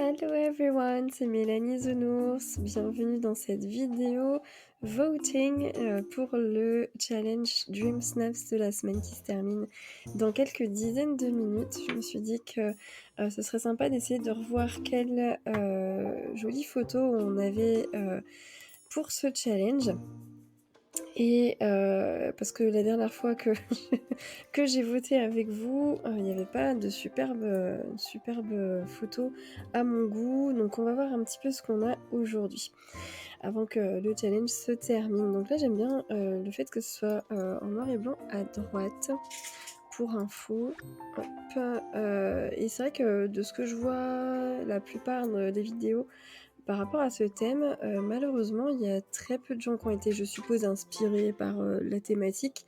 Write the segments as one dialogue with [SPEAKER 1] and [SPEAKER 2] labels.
[SPEAKER 1] Hello everyone, c'est Mélanie Zenours. Bienvenue dans cette vidéo voting pour le challenge Dream Snaps de la semaine qui se termine dans quelques dizaines de minutes. Je me suis dit que ce serait sympa d'essayer de revoir quelles jolies photos on avait pour ce challenge. Et parce que la dernière fois que que j'ai voté avec vous, il n'y avait pas de superbes photos à mon goût. Donc on va voir un petit peu ce qu'on a aujourd'hui, avant que le challenge se termine. Donc là j'aime bien le fait que ce soit en noir et blanc à droite, pour info. Hop, et c'est vrai que de ce que je vois, la plupart des vidéos par rapport à ce thème, malheureusement, il y a très peu de gens qui ont été, je suppose, inspirés par la thématique,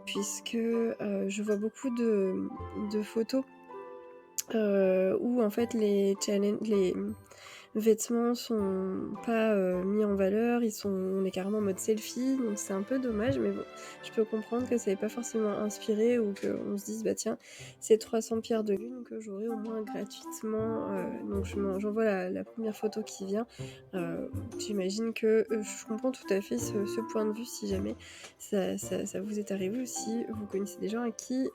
[SPEAKER 1] puisque je vois beaucoup de photos où en fait les vêtements sont pas mis en valeur, on est carrément en mode selfie, donc c'est un peu dommage, mais bon, je peux comprendre que ça n'ait pas forcément inspiré ou qu'on se dise bah tiens, c'est 300 pierres de lune que j'aurai au moins gratuitement, donc j'envoie la première photo qui vient. J'imagine que je comprends tout à fait ce point de vue si jamais ça vous est arrivé ou si vous connaissez des gens à qui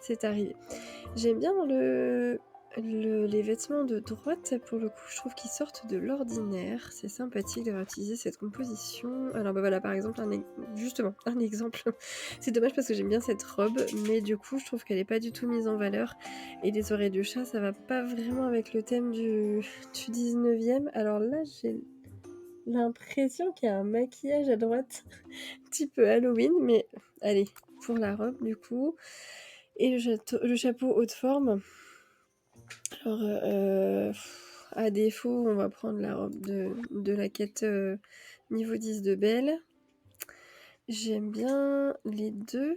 [SPEAKER 1] c'est arrivé. J'aime bien les vêtements de droite, pour le coup, je trouve qu'ils sortent de l'ordinaire. C'est sympathique d'avoir utilisé cette composition. Alors bah voilà, par exemple, justement, un exemple. C'est dommage parce que j'aime bien cette robe, mais du coup, je trouve qu'elle est pas du tout mise en valeur. Et les oreilles de chat, ça va pas vraiment avec le thème du 19e. Alors là, j'ai l'impression qu'il y a un maquillage à droite, type Halloween, mais allez, pour la robe, du coup. Et le chapeau haute forme. Alors, à défaut, on va prendre la robe de la quête niveau 10 de Belle. J'aime bien les deux.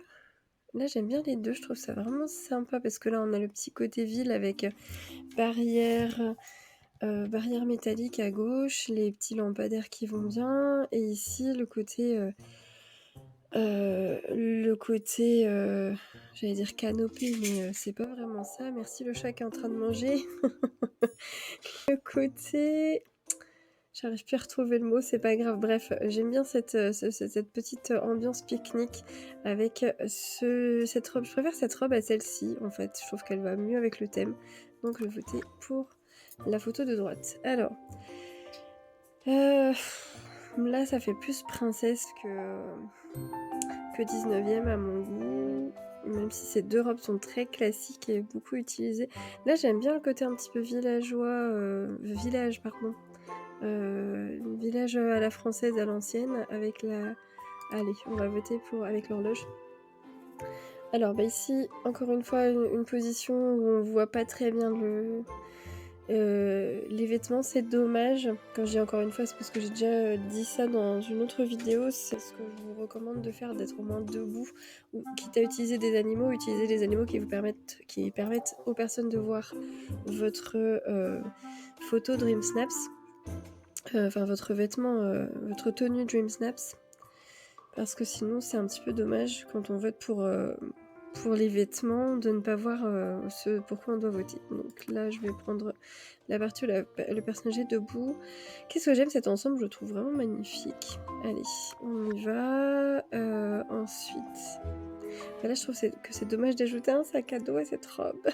[SPEAKER 1] Là, j'aime bien les deux. Je trouve ça vraiment sympa parce que là, on a le petit côté ville avec barrière, barrière métallique à gauche, les petits lampadaires qui vont bien. Et ici, le côté, j'allais dire canopé, mais c'est pas vraiment ça. Merci le chat qui est en train de manger. Le côté, j'arrive plus à retrouver le mot, c'est pas grave. Bref, j'aime bien cette petite ambiance pique-nique avec cette robe. Je préfère cette robe à celle-ci, en fait. Je trouve qu'elle va mieux avec le thème. Donc je vais voter pour la photo de droite. Alors, là, ça fait plus princesse que 19e à mon goût. Même si ces deux robes sont très classiques et beaucoup utilisées. Là, j'aime bien le côté un petit peu villageois, village, pardon. Village à la française à l'ancienne avec la... Allez, on va voter pour avec l'horloge. Alors bah ici, encore une fois, une position où on voit pas très bien les vêtements, c'est dommage. Quand je dis encore une fois, c'est parce que j'ai déjà dit ça dans une autre vidéo. C'est ce que je vous recommande de faire, d'être au moins debout. Ou quitte à utiliser des animaux, utilisez des animaux qui permettent aux personnes de voir votre photo Dream Snaps. Enfin votre vêtement, votre tenue Dream Snaps, parce que sinon c'est un petit peu dommage quand on vote pour les vêtements de ne pas voir ce pourquoi on doit voter. Donc là je vais prendre la partie où le personnage est debout. Qu'est-ce que j'aime cet ensemble, je le trouve vraiment magnifique. Allez, on y va. Ensuite, là je trouve que c'est dommage d'ajouter un sac à dos à cette robe.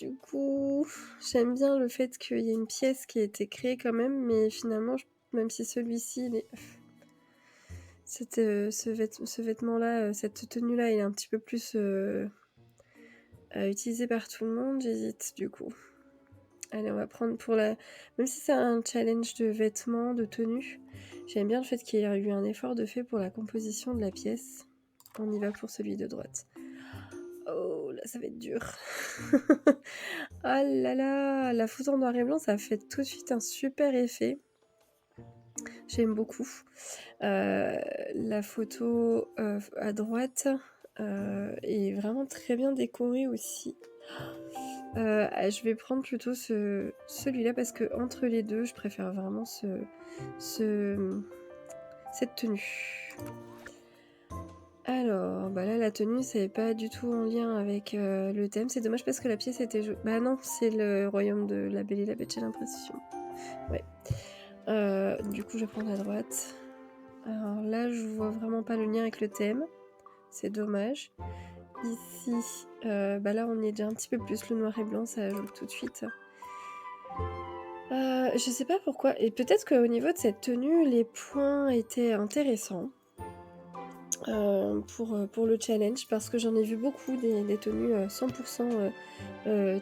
[SPEAKER 1] Du coup, j'aime bien le fait qu'il y ait une pièce qui a été créée quand même, mais finalement, même si celui-ci, ce vêtement-là, cette tenue-là, il est un petit peu plus utilisé par tout le monde, j'hésite du coup. Allez, on va prendre pour la... Même si c'est un challenge de vêtements, de tenues, j'aime bien le fait qu'il y ait eu un effort de fait pour la composition de la pièce. On y va pour celui de droite. Oh là, ça va être dur. Oh là là, la photo en noir et blanc, ça fait tout de suite un super effet. J'aime beaucoup. La photo à droite est vraiment très bien décorée aussi. Je vais prendre plutôt celui-là parce que entre les deux, je préfère vraiment cette tenue. Alors, bah là, la tenue, c'est pas du tout en lien avec, le thème. C'est dommage parce que la pièce était bah non, c'est le royaume de La Belle et la Bête, j'ai l'impression. Ouais. Du coup, je vais prendre à droite. Alors là, je vois vraiment pas le lien avec le thème. C'est dommage. Ici, bah là, on y est déjà un petit peu plus. Le noir et blanc, ça ajoute tout de suite. Je sais pas pourquoi et peut-être qu'au niveau de cette tenue, les points étaient intéressants, pour le challenge parce que j'en ai vu beaucoup des tenues, 100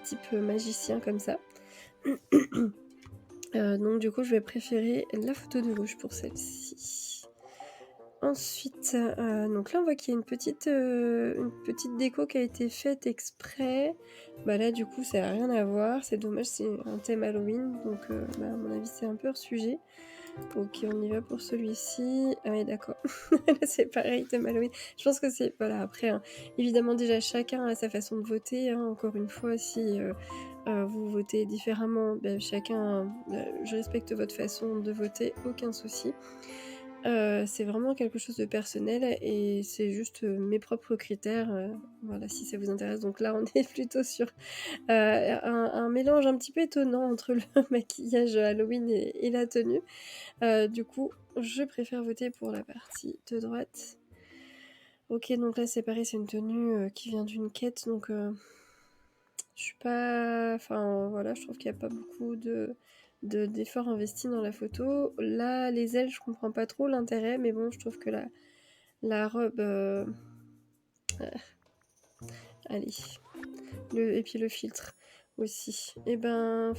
[SPEAKER 1] type magicien comme ça. Donc du coup, je vais préférer la photo de gauche pour celle-ci. Ensuite, donc là, on voit qu'il y a une petite déco qui a été faite exprès. Bah là, du coup, ça a rien à voir. C'est dommage, c'est un thème Halloween, donc bah, à mon avis, c'est un peu hors sujet. OK, on y va pour celui-ci. Ah oui, d'accord. Là, c'est pareil, thème Halloween. Je pense que c'est voilà, après, hein, évidemment, déjà, chacun a sa façon de voter, hein. Encore une fois, si, vous votez différemment, bah, chacun, je respecte votre façon de voter, aucun souci. C'est vraiment quelque chose de personnel et c'est juste, mes propres critères, voilà, si ça vous intéresse. Donc là, on est plutôt sur, un mélange un petit peu étonnant entre le maquillage Halloween et la tenue. Du coup, je préfère voter pour la partie de droite. OK, donc là, c'est pareil, c'est une tenue, qui vient d'une quête, donc je suis pas enfin, voilà, je trouve qu'il y a pas beaucoup d'efforts investis dans la photo. Là, les ailes, je comprends pas trop l'intérêt, mais bon, je trouve que la robe, allez, et puis le filtre aussi. Et ben,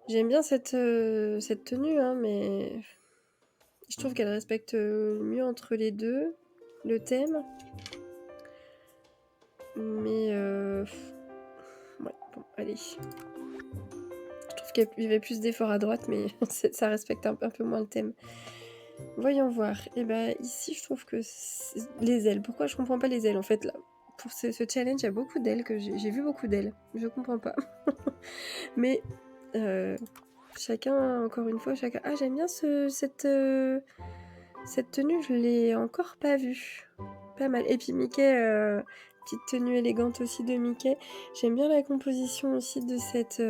[SPEAKER 1] j'aime bien cette tenue, hein, mais je trouve qu'elle respecte, mieux entre les 2 le thème. Mais ouais, bon, allez. Je trouve qu'il y avait plus d'efforts à droite, mais ça respecte un peu moins le thème. Voyons voir. Et ben ici, je trouve que les ailes. Pourquoi je comprends pas les ailes en fait là? Pour ce challenge, il y a beaucoup d'ailes que j'ai vu beaucoup d'ailes. Je comprends pas. Mais chacun, encore une fois, chacun. Ah, j'aime bien cette tenue, je l'ai encore pas vue. Pas mal. Et puis Mickey, petite tenue élégante aussi de Mickey. J'aime bien la composition aussi de cette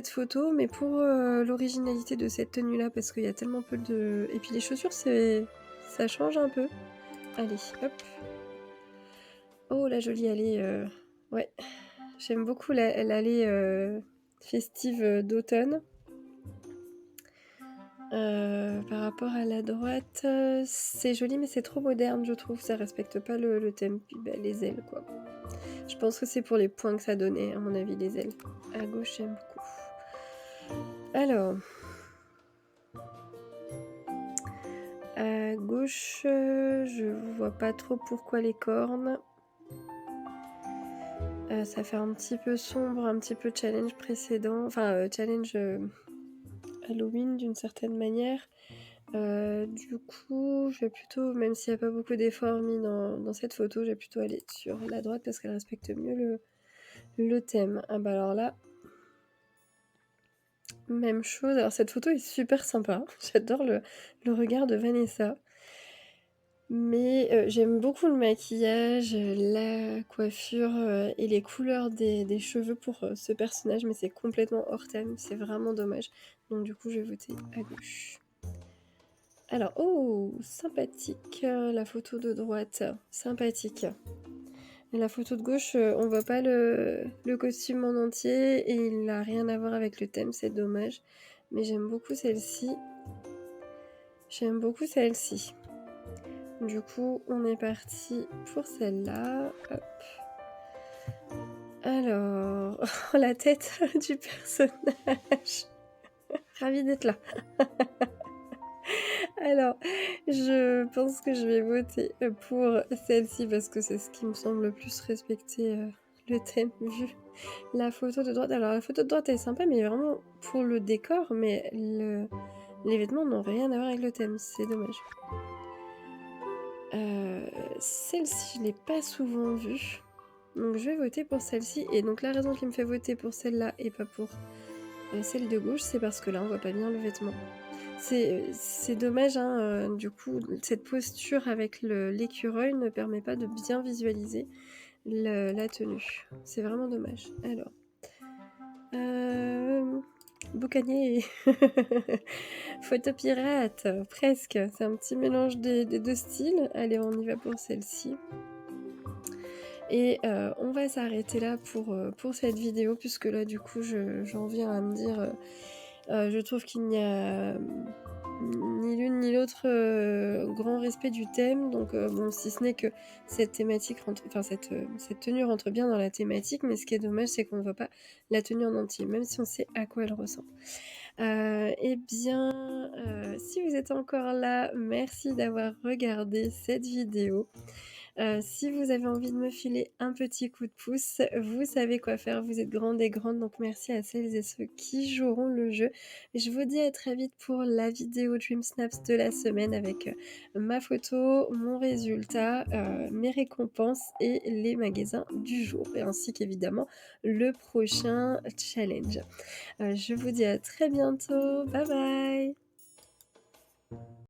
[SPEAKER 1] photo, mais pour, l'originalité de cette tenue-là, parce qu'il y a tellement peu de et puis les chaussures, ça change un peu. Allez, hop. Oh la jolie allée, ouais, j'aime beaucoup l'allée, festive, d'automne. Par rapport à la droite, c'est joli, mais c'est trop moderne, je trouve. Ça respecte pas le thème. Puis, bah, les ailes, quoi. Je pense que c'est pour les points que ça donnait, à mon avis, les ailes. À gauche, j'aime beaucoup. Alors, à gauche, je vois pas trop pourquoi les cornes. Ça fait un petit peu sombre, un petit peu challenge précédent. Enfin, challenge, Halloween, d'une certaine manière. Du coup, je vais plutôt même s'il y a pas beaucoup d'efforts mis dans cette photo, je vais plutôt aller sur la droite parce qu'elle respecte mieux le thème. Ah bah, alors là, même chose. Alors cette photo est super sympa. J'adore le regard de Vanessa. Mais, j'aime beaucoup le maquillage, la coiffure, et les couleurs des cheveux pour, ce personnage, mais c'est complètement hors thème, c'est vraiment dommage. Donc du coup, je vais voter à gauche. Alors, oh, sympathique, la photo de droite, sympathique. Et la photo de gauche, on voit pas le costume en entier et il n'a rien à voir avec le thème, c'est dommage. Mais j'aime beaucoup celle-ci. J'aime beaucoup celle-ci. Du coup, on est parti pour celle-là. Hop. Alors, la tête du personnage. Ravie d'être là. Alors, je pense que je vais voter, pour celle-ci parce que c'est ce qui me semble le plus respecter, le thème vu la photo de droite. Alors la photo de droite elle est sympa, mais vraiment pour le décor, mais les vêtements n'ont rien à voir avec le thème, c'est dommage. Celle-ci, je l'ai pas souvent vue, donc je vais voter pour celle-ci et donc la raison qui me fait voter pour celle-là et pas pour, celle de gauche, c'est parce que là, on voit pas bien le vêtement. C'est dommage, hein, du coup, cette posture avec l'écureuil ne permet pas de bien visualiser la tenue. C'est vraiment dommage. Alors, hem, boucanier, photo pirate, presque. C'est un petit mélange des 2 styles. Allez, on y va pour celle-ci et on va s'arrêter là pour cette vidéo puisque là, du coup, j'en viens à me dire, je trouve qu'il n'y a, ni l'une ni l'autre, grand respect du thème donc bon, si ce n'est que cette thématique rentre enfin cette tenue rentre bien dans la thématique, mais ce qui est dommage, c'est qu'on ne voit pas la tenue en entier, même si on sait à quoi elle ressemble. Et bien, si vous êtes encore là, merci d'avoir regardé cette vidéo. Si vous avez envie de me filer un petit coup de pouce, vous savez quoi faire, vous êtes grandes et grandes, donc merci à celles et ceux qui joueront le jeu. Je vous dis à très vite pour la vidéo Dream Snaps de la semaine avec, ma photo, mon résultat, mes récompenses et les magasins du jour et ainsi qu'évidemment le prochain challenge. Je vous dis à très bientôt. Bye bye.